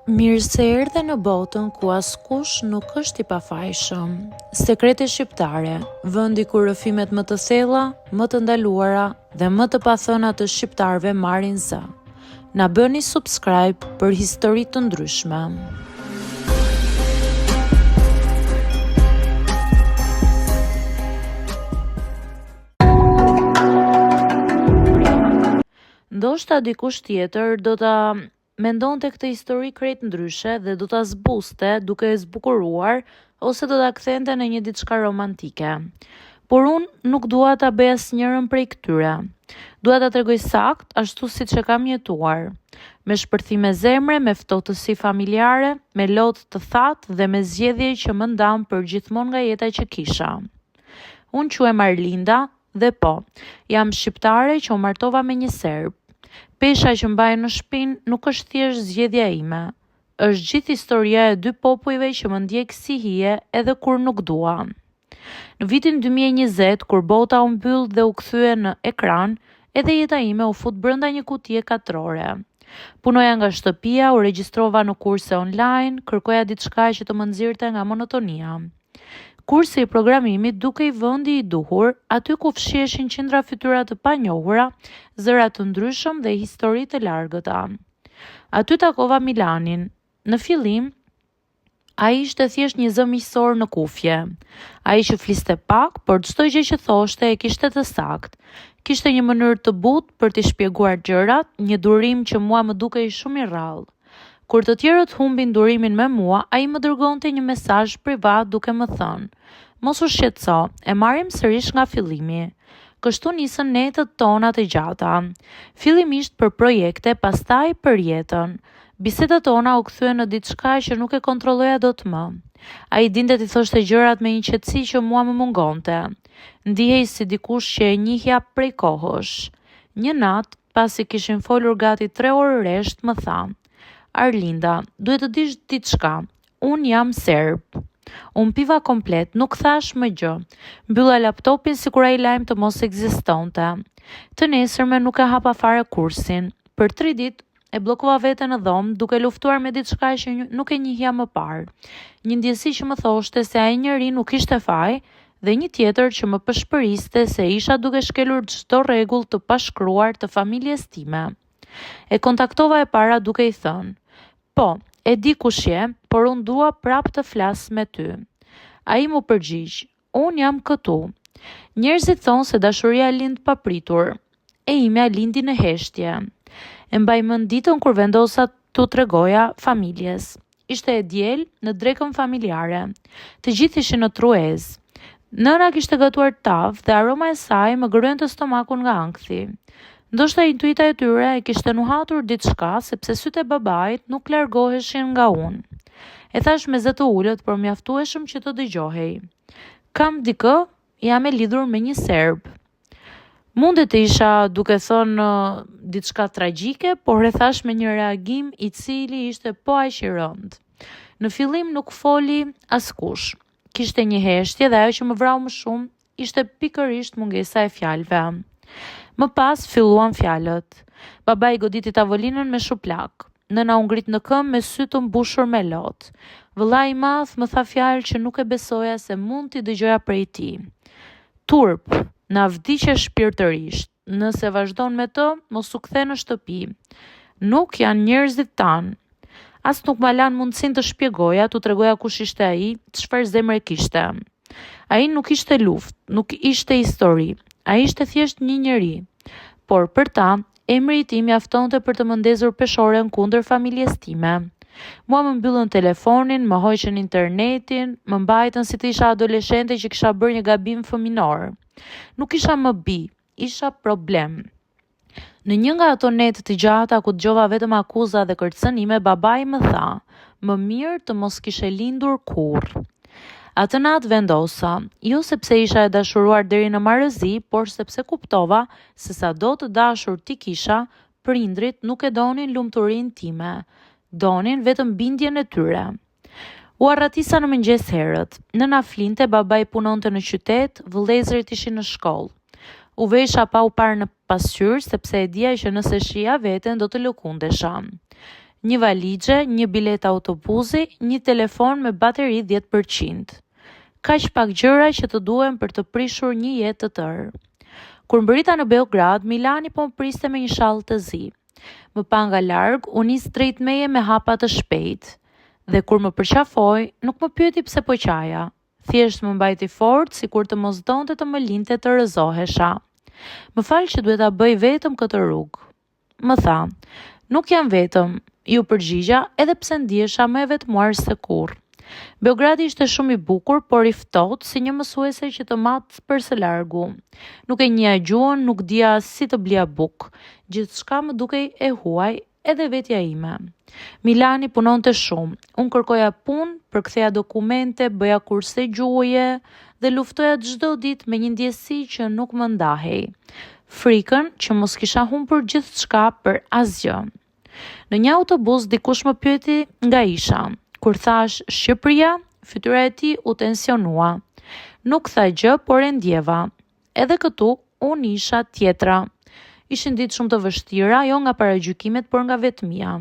Mirë se erdhe në botën ku askush nuk është i pafajshëm. Sekrete shqiptare, vendi ku rrëfimet më të thella, më të ndaluara dhe më të pathëna të shqiptarëve marrin zë. Na bëni subscribe për histori të ndryshme. Ndoshta dikush tjetër do ta mendonte këtë histori krejt ndryshe dhe do ta zbuste duke e zbukuruar ose do ta kthente në një diçka romantike. Por unë nuk dua ta bëj asnjërin prej këtyre. Dua ta tregoj sakt ashtu siç e kam jetuar, me shpërthime zemre, me ftohtësi familjare, me lotë të thatë dhe me zgjedhje që më ndan përgjithmonë nga jeta që kisha. Unë quhem Arlinda dhe po, jam shqiptare që u martova me një serb. Pesha që mbaj në shpinë nuk është thjesht zgjedhja ime. Është gjithë historia e dy popujve që më ndjek si hije edhe kur nuk dua. Në vitin 2020, kur bota u mbyll dhe u kthye në ekran, edhe jeta ime u fut brenda një kutie katrore. Punoja nga shtëpia, u regjistrova në kurse online, kërkoja diçka që të më nxirrte nga monotonia. Kursi i programimit duke i vendi i duhur, aty ku fshiheshin qindra fytyra të panjohura, zëra të ndryshëm dhe histori të largëta. Aty takova Milanin. Në fillim, ai ishte thjesht një zë miqësor në kufje. Ai që fliste pak, por çdo gjë që thoshte e kishte të saktë. Kishte një mënyrë të butë për t'i shpjeguar gjërat, një durim që mua më dukej shumë i rrallë. Kur të tjerët humbin durimin me mua, ai më dërgonte një mesazh privat duke më thënë: "Mos u shqetëso, e marrim sërish nga fillimi." Kështu nisën netët tona të gjata. Fillimisht për projekte, pastaj për jetën. Bisedat tona u kthyen në diçka që nuk e kontrolloja dot më. Ai dinte t'i thoshte gjërat me një qetësi që mua më mungonte. Ndihej si dikush që e njihja prej kohësh. Një natë, pasi kishin folur gati 3 orë rresht, më tha: "Arlinda, duhet të dish diçka. Unë jam serb." Unë piva komplet, nuk thash më gjë. Mbylla laptopin sikur ai lajm të mos ekzistonte. Të nesërmen nuk e hapa fare kursin. Për 3 ditë e bllokova veten në dhomë duke luftuar me diçka që nuk e njihja më parë. Një ndjesi që më thoshte se ai njeri nuk ishte faj dhe një tjetër që më pëshpëriste se isha duke shkelur çdo rregull të pashkruar të familjes time. E kontaktova e para duke i thënë: "Po, e di kush je, por unë dua prap të flas me ty." Ai mu përgjigj: "Unë jam këtu. Njerëzit thonë se dashuria lind papritur. E imja lindi në heshtje." E mbaj mend ditën kur vendosa t'u tregoja familjes. Ishte e diel në drekën familjare. Të gjithë ishin në truez. Nëna kishte gatuar tavë dhe aroma e saj më gërrente stomakun nga ankthi. Ndoshta intuita e tyre e kishte nuhatur diçka sepse sytë e babait nuk largoheshin nga unë. E thash me zë të ulët, por mjaftueshëm që të dëgjohej: "Kam dikë, jam e lidhur me një serb." Mundet të isha duke thënë diçka tragjike, por e thash me një reagim i cili ishte po aq i rëndë. Në fillim nuk foli askush. Kishte një heshtje dhe ajo që më vrau më shumë ishte pikërisht mungesa e fjalëve. Më pas filluan fjalët. Babai goditi tavolinën me shuplak. Nëna u ngrit në këmbë me sy të mbushur me lot. Vëllai i madh më tha fjalë që nuk e besoja se mund t'i dëgjoja prej tij. "Turp, na vdiqe shpirtërisht. Nëse vazhdon me të, mos u kthe në shtëpi. Nuk janë njerëzit tan." As nuk ma lan mundësin të shpjegoja, t'u tregoja kush ishte ai, çfarë zemre kishte. Ai nuk ishte luftë, nuk ishte histori. Ai ishte thjesht një njeri. Por për ta, emri i tij mjaftonte për të më ndezur peshoren kundër familjes time. Mua më mbyllën telefonin, më hoqën internetin, më mbajtën si të isha adoleshente që kisha bërë një gabim fëminor. Nuk isha më bi, isha problem. Në një nga ato netë të gjata ku dëgjova vetëm akuza dhe kërcënime, babai më tha: "Më mirë të mos kishe lindur kurrë." Atë natë vendosa, jo sepse isha e dashuruar deri në marrëzi, por sepse kuptova se sa do të dashur ti kisha, prindrit nuk e donin lumturinë time, donin vetëm bindjen e tyre. U arratisa në mëngjes herët. Nëna flinte, babai punonte në qytet, vëllezërit ishin në shkollë. U vesha pa u parë në pasqyrë sepse e dija që nëse shija veten do të lëkundesha. një valixhe, një bilet autobusi, një telefon me bateri 10%. Kaq pak gjëra që të duhen për të prishur një jetë të tërë. Kur mbrita në Beograd, Milani po më priste me një shall të zi. Më pa nga larg, u nis drejt meje me hapa të shpejt. Dhe kur më përqafoi, nuk më pyeti pse po qaja. Thjesht më mbajti fort, sikur të mos donte të më linte të rëzohesha. Më fal që duhet ta bëj vetëm këtë rrugë. Më tha, nuk jam vetëm, ju përgjigja edhe pse ndihesha më e vetmuar se kurrë. Beogradi ishte shumë i bukur, por i ftohtë si një mësuese që të mat për së largu. Nuk e njeh gjuhën, nuk dija si të blija bukë. Gjithçka më dukej e huaj, edhe vetja ime. Milani punonte shumë. Unë kërkoja punë, përktheja dokumente, bëja kurse gjuhëje dhe luftoja çdo ditë me një ndjesi që nuk më ndahej. Frikën që mos kisha humbur gjithçka për asgjë. Në një autobus dikush më pyeti nga isha. Kur thash Shqipëria, fytyra e tij u tensionua. Nuk tha gjë, por e ndjeva. Edhe këtu unë isha tjetra. Ishin ditë shumë të vështira, jo nga paragjykimet, por nga vetmia.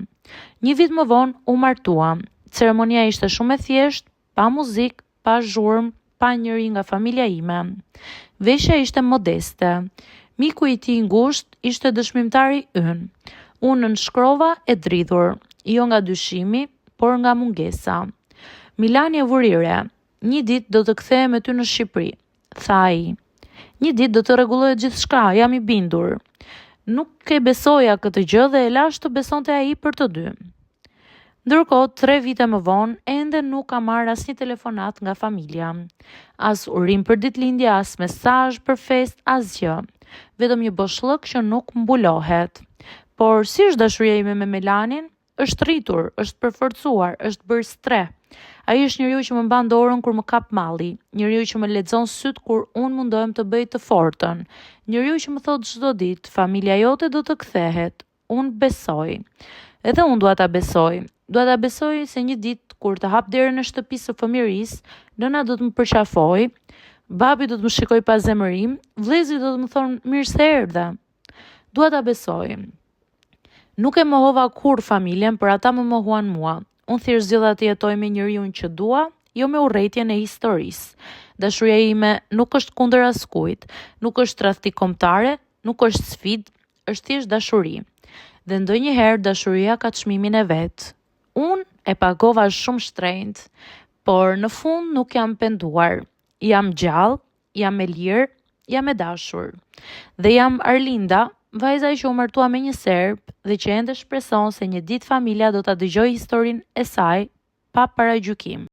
Një vit më vonë u martua. Ceremonia ishte shumë e thjeshtë, pa muzikë, pa zhurmë, pa njëri nga familja ime. Veshja ishte modeste. Miku i tij ngushtë ishte dëshmimtari ynë. Unë nënshkrova e dridhur, jo nga dyshimi, por nga mungesa. Milani e vurire, një ditë do të kthehem me ty në Shqipëri, tha ai. Një ditë do të rregullohet gjithçka, jam i bindur. Nuk e besoja këtë gjë dhe e lash të besonte ai për të dy. Ndërkohë, 3 vite më vonë, ende nuk kam marrë asnjë telefonat nga familja. As urim për ditëlindje, as mesazh për fest, asgjë. Vetëm një boshllëk që nuk mbulohet. Por si është dashuria ime me Milanin? Është rritur, është përforcuar, është bërë stre. Ai është njeriu që më mban dorën kur më kap malli, njeriu që më lexon syt kur unë mundohem të bëj të fortën, njeriu që më thot çdo ditë, familja jote do të kthehet. Unë besoj. Edhe unë dua ta besoj. Dua ta besoj se një ditë kur të hap derën e shtëpisë së fëmijërisë, nëna do të më përqafojë, babi do të më shikojë pa zemërim, vëllezërit do të më thonë mirë se erdhe. Dua ta besoj. Nuk e mohova kur familjen, por ata më mohuan mua. Unë thjesht zgjodha të jetoj me njeriu që dua, jo me urrëtitjen e historisë. Dashuria ime nuk është kundër askujt, nuk është tradhti kombëtare, nuk është sfidë, është thjesht dashuri. Dhe ndonjëherë dashuria ka çmimin e vet. Unë e pagova shumë shtrenjtë, por në fund nuk jam penduar. Jam gjallë, jam e lirë, jam e dashur. Dhe jam Arlinda, vajza që u martua me një serb dhe që ende shpreson se një ditë familja do ta dëgjojë historinë e saj pa paragjykim.